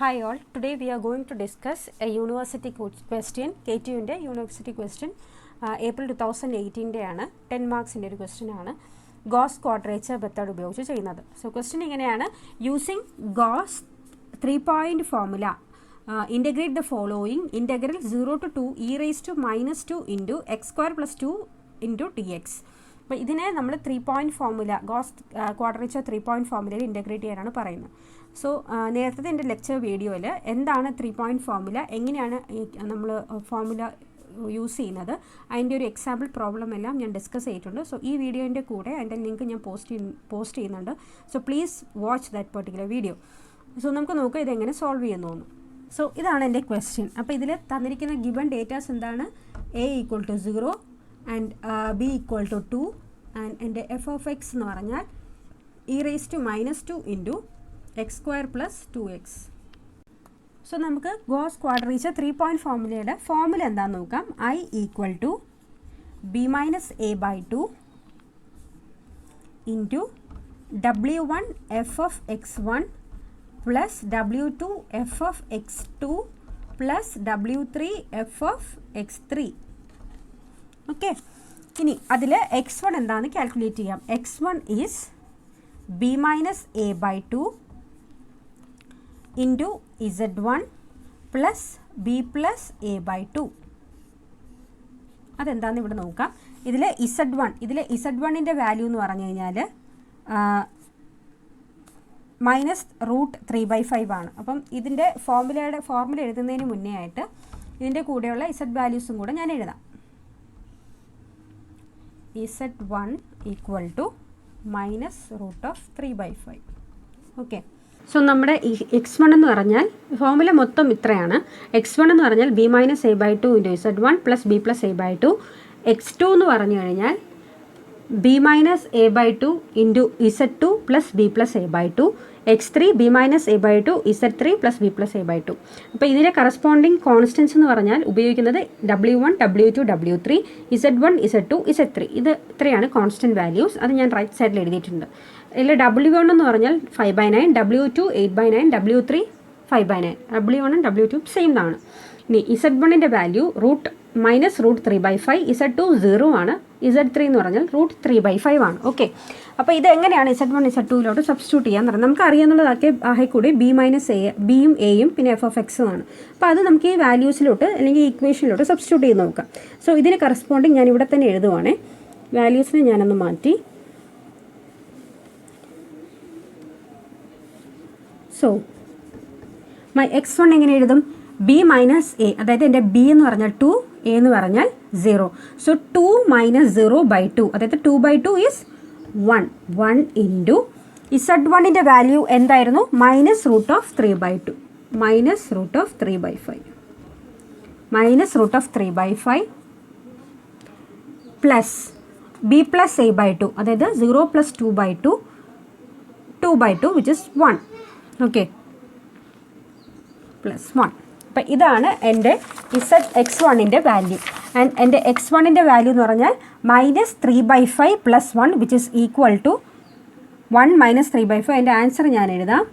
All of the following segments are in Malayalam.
Hi all, today we are going to discuss a university question, KTU inde university question, April 2018 ന്റെ ആണ് 10 മാർക്സിന്റെ ഒരു ക്വസ്റ്റ്യൻ ആണ് ഗോസ് ക്വാഡ്രേച്ചർ മെത്തേഡ് ഉപയോഗിച്ച് ചെയ്യുന്നത്. സോ ക്വസ്റ്റ്യൻ ഇങ്ങനെയാണ്, using goes 3-point formula integrate the following integral 0 to 2 e raised to minus 2 into x square plus 2 into dx. അപ്പോൾ ഇതിനെ നമ്മൾ 3-point formula goes quadrature 3-point ഫോർമുലയിൽ ഇൻ്റഗ്രേറ്റ് ചെയ്യാനാണ് പറയുന്നത്. സോ നേരത്തെ എൻ്റെ ലെക്ചർ വീഡിയോയിൽ എന്താണ് 3-point ഫോർമുല, എങ്ങനെയാണ് നമ്മൾ ഫോർമുല യൂസ് ചെയ്യുന്നത്, അതിൻ്റെ ഒരു എക്സാമ്പിൾ പ്രോബ്ലം എല്ലാം ഞാൻ ഡിസ്കസ് ചെയ്തിട്ടുണ്ട്. സോ ഈ വീഡിയോൻ്റെ കൂടെ അതിൻ്റെ ലിങ്ക് ഞാൻ പോസ്റ്റ് ചെയ്യുന്നുണ്ട്. So please watch that particular video. So നമുക്ക് നോക്കാം ഇതെങ്ങനെ സോൾവ് ചെയ്യുന്നു തോന്നുന്നു. സോ ഇതാണ് എൻ്റെ ക്വസ്റ്റ്യൻ. അപ്പോൾ ഇതിൽ തന്നിരിക്കുന്ന ഗിവൺ ഡേറ്റാസ് എന്താണ്, a equal to 0 and b equal to 2 and എൻ്റെ എഫ് ഓഫ് എക്സ് എന്ന് പറഞ്ഞാൽ e raise to -2 into X square plus 2x. So നമുക്ക് ഗോസ് ക്വാഡ്രേച്ചർ 3-point ഫോർമുലയുടെ ഫോർമുല എന്താണെന്ന് നോക്കാം. i equal to b minus a by 2 into w1 f of x1 plus w2 f of x2 plus w3 f of x3. Okay, ഇനി അതിൽ x1 എന്താണെന്ന് കാൽക്കുലേറ്റ് ചെയ്യാം. x1 is b minus a by 2 into z1 plus b plus a by 2. അതെന്താണെന്ന് ഇവിടെ നോക്കാം. ഇതിൽ z1ൻ്റെ വാല്യൂ എന്ന് പറഞ്ഞു കഴിഞ്ഞാൽ -√3/5 ആണ്. അപ്പം ഇതിൻ്റെ ഫോർമുല എഴുതുന്നതിന് മുന്നേ ആയിട്ട് ഇതിൻ്റെ കൂടെയുള്ള z വാല്യൂസും കൂടെ ഞാൻ എഴുതാം. z1 equal to -√3/5. Okay, so നമ്മുടെ ഈ x1 എന്ന് പറഞ്ഞാൽ ഫോർമുല മൊത്തം ഇത്രയാണ്. x1 എന്ന് പറഞ്ഞാൽ b minus a by 2 into z1 plus b plus a by 2. x2 എന്ന് പറഞ്ഞു കഴിഞ്ഞാൽ b minus a by 2 into z2 plus b plus a by 2. x3 b minus a by 2 z3 plus b plus a by 2. അപ്പോൾ ഇതിൻ്റെ കറസ്പോണ്ടിങ് കോൺസ്റ്റൻസ് എന്ന് പറഞ്ഞാൽ ഉപയോഗിക്കുന്നത് w1 w2 w3 z1 z2 z3. ഇത് ഇത്രയാണ് കോൺസ്റ്റൻറ്റ് വാല്യൂസ്. അത് ഞാൻ റൈറ്റ് സൈഡിൽ എഴുതിയിട്ടുണ്ട്. ഇതിൽ w1 എന്ന് പറഞ്ഞാൽ 5/9, w2 8/9, w3 5/9. w1 w2 same ആണ്. ഇനി z1ൻ്റെ വാല്യൂ -√3/5, z2 0 ആണ്, z3 എന്ന് പറഞ്ഞാൽ √3/5 ആണ്. ഓക്കെ, അപ്പോൾ ഇത് എങ്ങനെയാണ് z1 z2യിലോട്ട് സബ്സ്റ്റിറ്റ്യൂട്ട് ചെയ്യാന്ന് പറഞ്ഞാൽ നമുക്ക് അറിയാവുന്നതൊക്കെ ആയിക്കൂടി b മൈനസ് a, ബിയും എയും പിന്നെ എഫ് ഓഫ് എക്സും ആണ്. അപ്പോൾ അത് നമുക്ക് ഈ വാല്യൂസിലോട്ട് അല്ലെങ്കിൽ ഈ ഇക്വേഷനിലോട്ട് സബ്സ്റ്റിറ്റ്യൂട്ട് ചെയ്ത് നോക്കാം. സോ ഇതിന് കറസ്പോണ്ടിങ് ഞാൻ ഇവിടെ തന്നെ എഴുതുവാണേ. വാല്യൂസിനെ ഞാനൊന്ന് മാറ്റി. സോ മൈ x1 എങ്ങനെ എഴുതും, b മൈനസ് a, അതായത് എൻ്റെ b എന്ന് പറഞ്ഞാൽ 2, a എന്ന് പറഞ്ഞാൽ 0. സോ 2 മൈനസ് 0/2, അതായത് 2/2 ഈസ് 1 ഇൻറ്റു z1ൻ്റെ വാല്യൂ എന്തായിരുന്നു, -√3/2, -√3/5 plus b plus a by 2, അതായത് 0 plus 2/2 which is 1. Okay, plus 1. അപ്പം ഇതാണ് എൻ്റെ x1ൻ്റെ വാല്യൂ. ആൻഡ് എൻ്റെ x1ൻ്റെ വാല്യൂ എന്ന് പറഞ്ഞാൽ -3/5 plus 1 which is equal to 1 - 3/5. എൻ്റെ ആൻസർ ഞാൻ എഴുതാം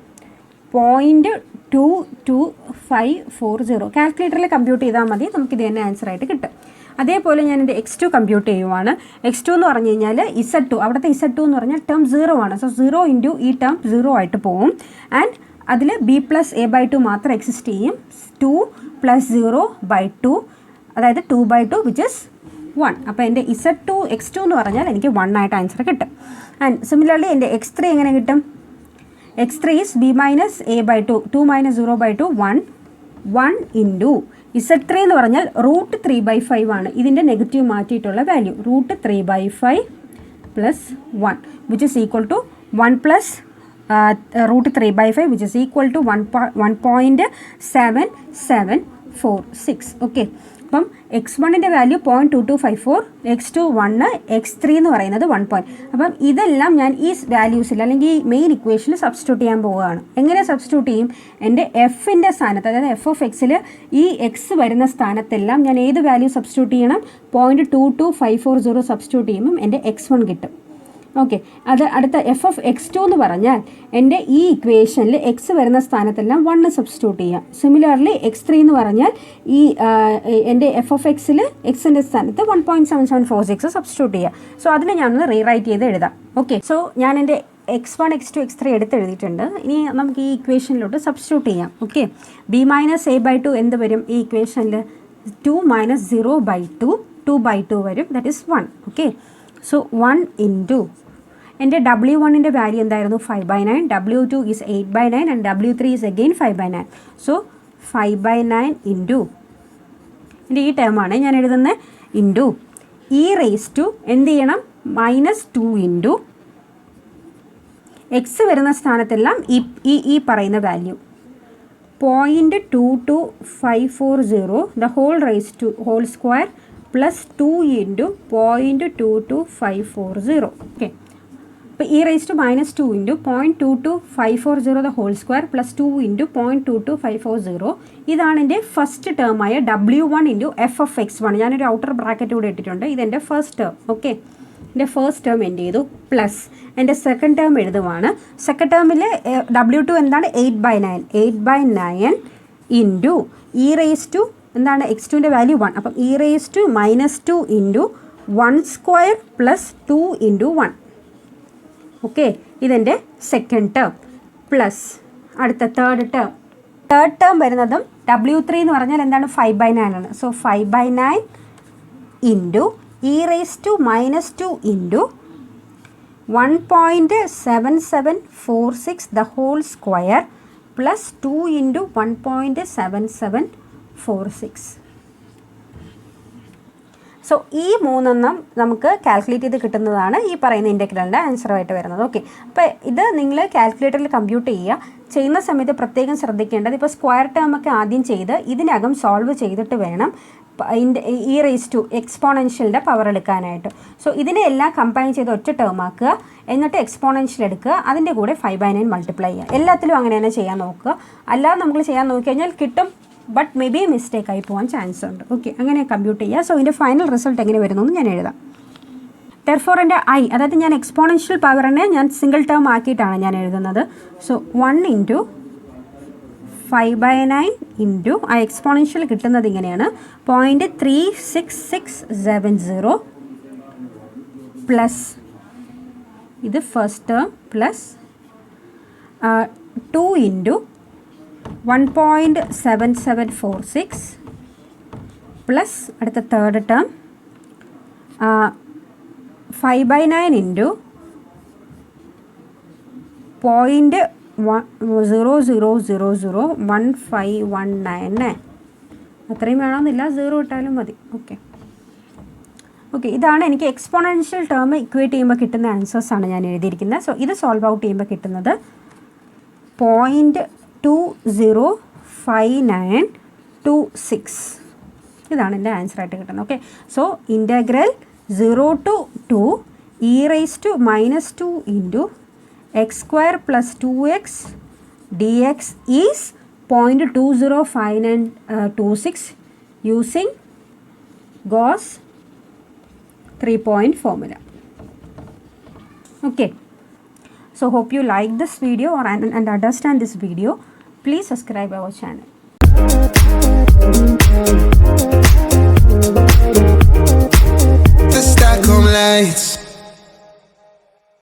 0.22540. കാൽക്കുലേറ്ററിൽ കമ്പ്യൂട്ട് ചെയ്താൽ മതി, നമുക്കിത് തന്നെ ആൻസറായിട്ട് കിട്ടും. അതേപോലെ ഞാൻ എൻ്റെ x2 കമ്പ്യൂട്ട് ചെയ്യുവാണ്. x2 എന്ന് പറഞ്ഞു കഴിഞ്ഞാൽ z2, അവിടുത്തെ z2 എന്ന് പറഞ്ഞാൽ ടേം 0 ആണ്. സോ 0 ഇൻറ്റു ഈ ടേം 0 ആയിട്ട് പോവും. ആൻഡ് അതിൽ b പ്ലസ് a ബൈ 2 മാത്രം എക്സിസ്റ്റ് ചെയ്യും. 2 പ്ലസ് 0/2, അതായത് 2/2 വിച്ച് ഇസ് 1. അപ്പോൾ എൻ്റെ x2 എന്ന് പറഞ്ഞാൽ എനിക്ക് 1 ആയിട്ട് ആൻസർ കിട്ടും. ആൻഡ് സിമിലർലി എൻ്റെ x3 എങ്ങനെ കിട്ടും, x3 is b minus a by 2, 2 minus 0/2 1 into z3 എന്ന് പറഞ്ഞാൽ √3/5 ആണ്. ഇതിൻ്റെ നെഗറ്റീവ് മാറ്റിയിട്ടുള്ള value √3/5 plus 1 which is equal to 1 plus √3/5 which is equal to 1.7746. Okay, അപ്പം x1ൻ്റെ വാല്യൂ 0.2254, x2 1, x3 എന്ന് പറയുന്നത് 1 point. അപ്പം ഇതെല്ലാം ഞാൻ ഈ വാല്യൂസിൽ അല്ലെങ്കിൽ ഈ മെയിൻ ഇക്വേഷനിൽ സബ്സ്റ്റിറ്റ്യൂട്ട് ചെയ്യാൻ പോവുകയാണ്. എങ്ങനെ സബ്സ്റ്റിറ്റ്യൂട്ട് ചെയ്യും, എൻ്റെ എഫിൻ്റെ സ്ഥാനത്ത്, അതായത് എഫ് ഓഫ് എക്സിൽ ഈ എക്സ് വരുന്ന സ്ഥാനത്തെല്ലാം ഞാൻ ഏത് വാല്യൂ സബ്സ്റ്റിറ്റ്യൂട്ട് ചെയ്യണം, 0.22540 സബ്സ്റ്റിറ്റ്യൂട്ട് ചെയ്യുമ്പം എൻ്റെ x1 കിട്ടും. ഓക്കെ, അത് അടുത്ത എഫ് ഓഫ് എക്സ് ടു എന്ന് പറഞ്ഞാൽ എൻ്റെ ഈ ഇക്വേഷനിൽ എക്സ് വരുന്ന സ്ഥാനത്തെല്ലാം 1 സബ്സ്റ്റിറ്റ്യൂട്ട് ചെയ്യാം. സിമിലർലി എക്സ് ത്രീ എന്ന് പറഞ്ഞാൽ ഈ എൻ്റെ എഫ് ഓഫ് എക്സിൽ എക്സിൻ്റെ സ്ഥാനത്ത് 1.7746 സബ്സ്റ്റിറ്റ്യൂട്ട് ചെയ്യുക. സോ അതിനെ ഞാനൊന്ന് റീറൈറ്റ് ചെയ്ത് എഴുതാം. ഓക്കെ, സോ ഞാൻ എൻ്റെ x1 x2 x3 എടുത്തെഴുതിയിട്ടുണ്ട്. ഇനി നമുക്ക് ഈ ഇക്വേഷനിലോട്ട് സബ്സ്റ്റിറ്റ്യൂട്ട് ചെയ്യാം. Okay, b minus a by 2 എന്ത് വരും ഈ ഇക്വേഷനിൽ? 2 മൈനസ് 0/2 2/2 വരും, that is 1. Okay, so 1 into എൻ്റെ W1ൻ്റെ വാല്യൂ എന്തായിരുന്നു? 5/9. W2 is 8/9 and W3 is again 5/9. So 5/9 into എൻ്റെ ഈ ടേമാണ് ഞാൻ എഴുതുന്നത്, ഇൻറ്റു ഇ റേസ് ടു എന്ത് ചെയ്യണം? -2 ഇൻറ്റു എക്സ് വരുന്ന സ്ഥാനത്തെല്ലാം ഈ പറയുന്ന value 0.22540 the whole raise to whole square plus 2 into 0.22540. Okay, അപ്പോൾ ഈ raise to -2 into 0.22540 the whole square plus 2 into 0.22540. ഇതാണ് എൻ്റെ ഫസ്റ്റ് ടേമായ W1 into F of x1. ഞാനൊരു ഔട്ടർ ബ്രാക്കറ്റ് കൂടെ ഇട്ടിട്ടുണ്ട്. ഇതെൻ്റെ ഫസ്റ്റ് ടേം. ഓക്കെ, എൻ്റെ ഫസ്റ്റ് ടേം എന്ത് ചെയ്തു? പ്ലസ് എൻ്റെ സെക്കൻഡ് ടേം എഴുതുവാണ്. സെക്കൻഡ് ടേമിൽ W2 എന്താണ്? 8/9. 8/9 ഇൻറ്റു ഇ റേസ് ടു എന്താണ്? x2ൻ്റെ വാല്യൂ 1. അപ്പം e raise to -2 into 1 square plus 2 into 1. Okay, ഇതെൻ്റെ സെക്കൻഡ് ടേം. പ്ലസ് അടുത്ത തേർഡ് ടേം വരുന്നതും W3 എന്ന് പറഞ്ഞാൽ എന്താണ്? 5/9 ആണ്. So 5/9 into e raise to -2 into 1.7746 the whole square plus 2 into 1.7746. So ഈ മൂന്നെണ്ണം നമുക്ക് കാൽക്കുലേറ്റ് ചെയ്ത് കിട്ടുന്നതാണ് ഈ പറയുന്ന ഇൻ്റഗ്രലിൻ്റെ ആൻസറായിട്ട് വരുന്നത്. ഓക്കെ, അപ്പോൾ ഇത് നിങ്ങൾ കാൽക്കുലേറ്ററിൽ കമ്പ്യൂട്ട് ചെയ്യുന്ന സമയത്ത് പ്രത്യേകം ശ്രദ്ധിക്കേണ്ടത്, ഇപ്പോൾ സ്ക്വയർ ടേം ഒക്കെ ആദ്യം ചെയ്ത് ഇതിനകം സോൾവ് ചെയ്തിട്ട് വേണം ഇ റേസ് ടു എക്സ്പോണൻഷ്യലിൻ്റെ പവർ എടുക്കാനായിട്ട്. സോ ഇതിനെ എല്ലാം കമ്പൈൻ ചെയ്ത് ഒറ്റ ടേം ആക്കുക, എന്നിട്ട് എക്സ്പോണൻഷ്യൽ എടുക്കുക, അതിൻ്റെ കൂടെ 5/9 മൾട്ടിപ്ലൈ ചെയ്യുക. എല്ലാത്തിലും അങ്ങനെ തന്നെ ചെയ്യാൻ നോക്കുക. അല്ലാതെ നമ്മൾ ചെയ്യാൻ നോക്കിക്കഴിഞ്ഞാൽ കിട്ടും, ബട്ട് മേ ബി മിസ്റ്റേക്ക് ആയി പോകാൻ ചാൻസ് ഉണ്ട്. ഓക്കെ, അങ്ങനെ കമ്പ്യൂട്ട് ചെയ്യുക. സോ ഇതിൻ്റെ ഫൈനൽ റിസൾട്ട് എങ്ങനെ വരുന്നു എന്ന് ഞാൻ എഴുതാം. ദെർഫോർ എൻ്റെ ഐ, അതായത് ഞാൻ എക്സ്പോണൻഷ്യൽ പവറിനെ ഞാൻ സിംഗിൾ ടേം ആക്കിയിട്ടാണ് ഞാൻ എഴുതുന്നത്. സോ 1 ഇൻറ്റു 5/9 ഇൻറ്റു ആ എക്സ്പോണൻഷ്യൽ കിട്ടുന്നത് ഇങ്ങനെയാണ് 0.36670 പ്ലസ് ഇത് first term plus 2 into 1.7746 plus അടുത്ത തേർഡ് ടേം 5/9 ഇൻറ്റു 0.00001519. അത്രയും വേണമെന്നില്ല, 0 ഇട്ടാലും മതി. ഓക്കെ, ഇതാണ് എനിക്ക് എക്സ്പോണൻഷ്യൽ ടേം ഇക്വേറ്റ് ചെയ്യുമ്പോൾ കിട്ടുന്ന ആൻസേഴ്സാണ് ഞാൻ എഴുതിയിരിക്കുന്നത്. സോ ഇത് സോൾവ് ഔട്ട് ചെയ്യുമ്പോൾ കിട്ടുന്നത് 0.205926. ഇതാണ് എൻ്റെ ആൻസറായിട്ട് കിട്ടുന്നത്. Okay, so integral 0 to 2 e raised to -2 into x square plus 2x dx is 0.205926 using Guass 3-point formula. Okay, so hope you like this video and understand this video. Please subscribe our channel. The Stockholm Lights.